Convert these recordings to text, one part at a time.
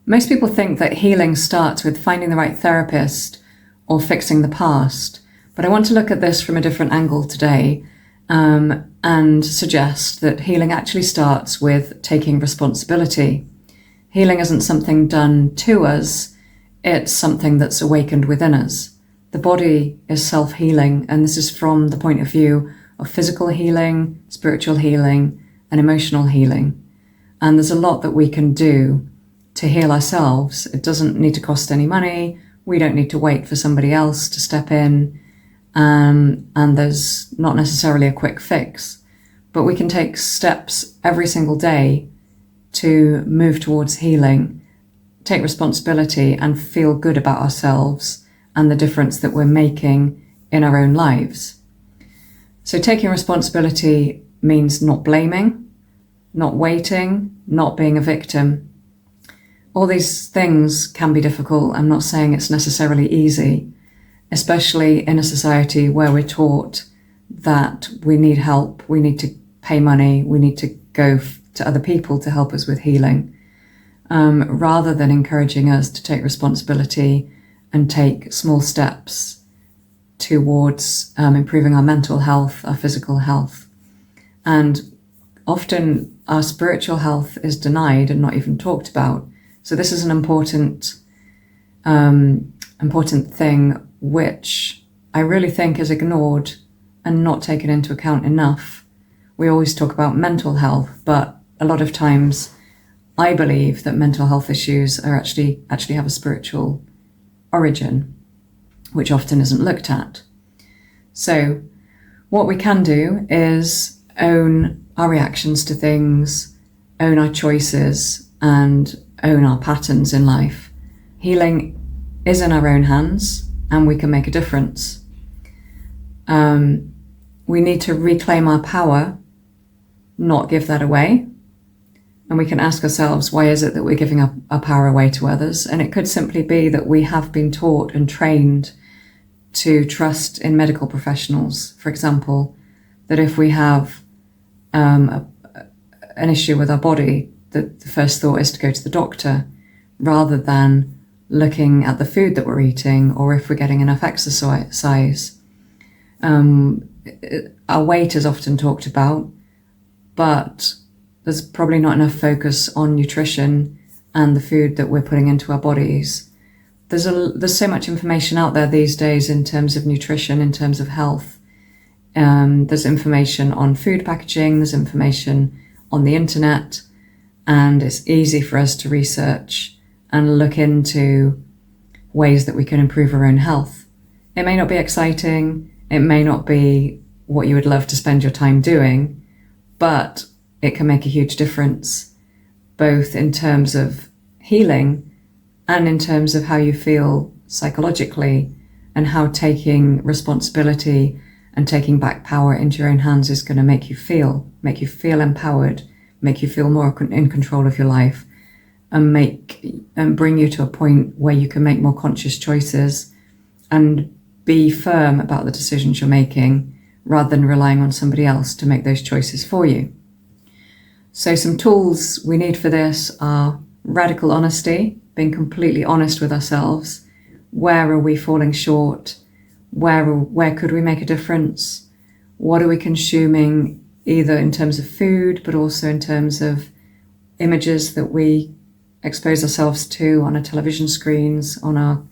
Most people think that healing starts with finding the right therapist or fixing the past, but I want to look at this from a different angle today, and suggest that healing actually starts with taking responsibility. Healing isn't something done to us, it's something that's awakened within us. The body is self-healing, and this is from the point of view of physical healing, spiritual healing, and emotional healing. And there's a lot that we can do to heal ourselves. It doesn't need to cost any money. We don't need to wait for somebody else to step in. And there's not necessarily a quick fix, but we can take steps every single day to move towards healing, take responsibility, and feel good about ourselves and the difference that we're making in our own lives. So taking responsibility means not blaming, not waiting, not being a victim. All these things can be difficult. I'm not saying it's necessarily easy, especially in a society where we're taught that we need help, we need to pay money, we need to go to other people to help us with healing, rather than encouraging us to take responsibility and take small steps towards improving our mental health, our physical health. And often our spiritual health is denied and not even talked about. So this is an important thing which I really think is ignored and not taken into account enough. We always talk about mental health, but a lot of times I believe that mental health issues are actually have a spiritual origin, which often isn't looked at. So what we can do is own our reactions to things, own our choices, and own our patterns in life. Healing is in our own hands, and we can make a difference. We need to reclaim our power, not give that away. And we can ask ourselves, why is it that we're giving our power away to others? And it could simply be that we have been taught and trained to trust in medical professionals. For example, that if we have an issue with our body, that the first thought is to go to the doctor, rather than looking at the food that we're eating, or if we're getting enough exercise. Our weight is often talked about, but there's probably not enough focus on nutrition and the food that we're putting into our bodies. There's so much information out there these days in terms of nutrition, in terms of health. There's information on food packaging, there's information on the internet, and it's easy for us to research and look into ways that we can improve our own health. It may not be exciting, it may not be what you would love to spend your time doing, but it can make a huge difference, both in terms of healing and in terms of how you feel psychologically, and how taking responsibility and taking back power into your own hands is going to make you feel empowered, make you feel more in control of your life, and bring you to a point where you can make more conscious choices and be firm about the decisions you're making, rather than relying on somebody else to make those choices for you. So some tools we need for this are radical honesty, being completely honest with ourselves. Where are we falling short? Where could we make a difference? What are we consuming, either in terms of food, but also in terms of images that we expose ourselves to on our television screens, on our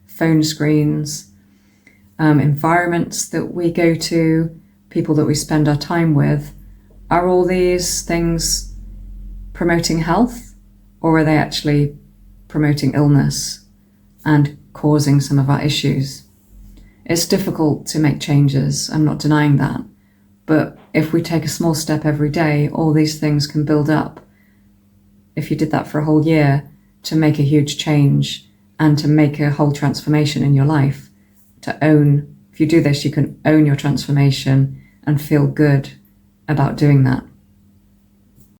phone screens, environments that we go to, people that we spend our time with. Are all these things promoting health, or are they actually promoting illness and causing some of our issues? It's difficult to make changes, I'm not denying that, but if we take a small step every day, all these things can build up. If you did that for a whole year, to make a huge change and to make a whole transformation in your life, if you do this, you can own your transformation and feel good about doing that.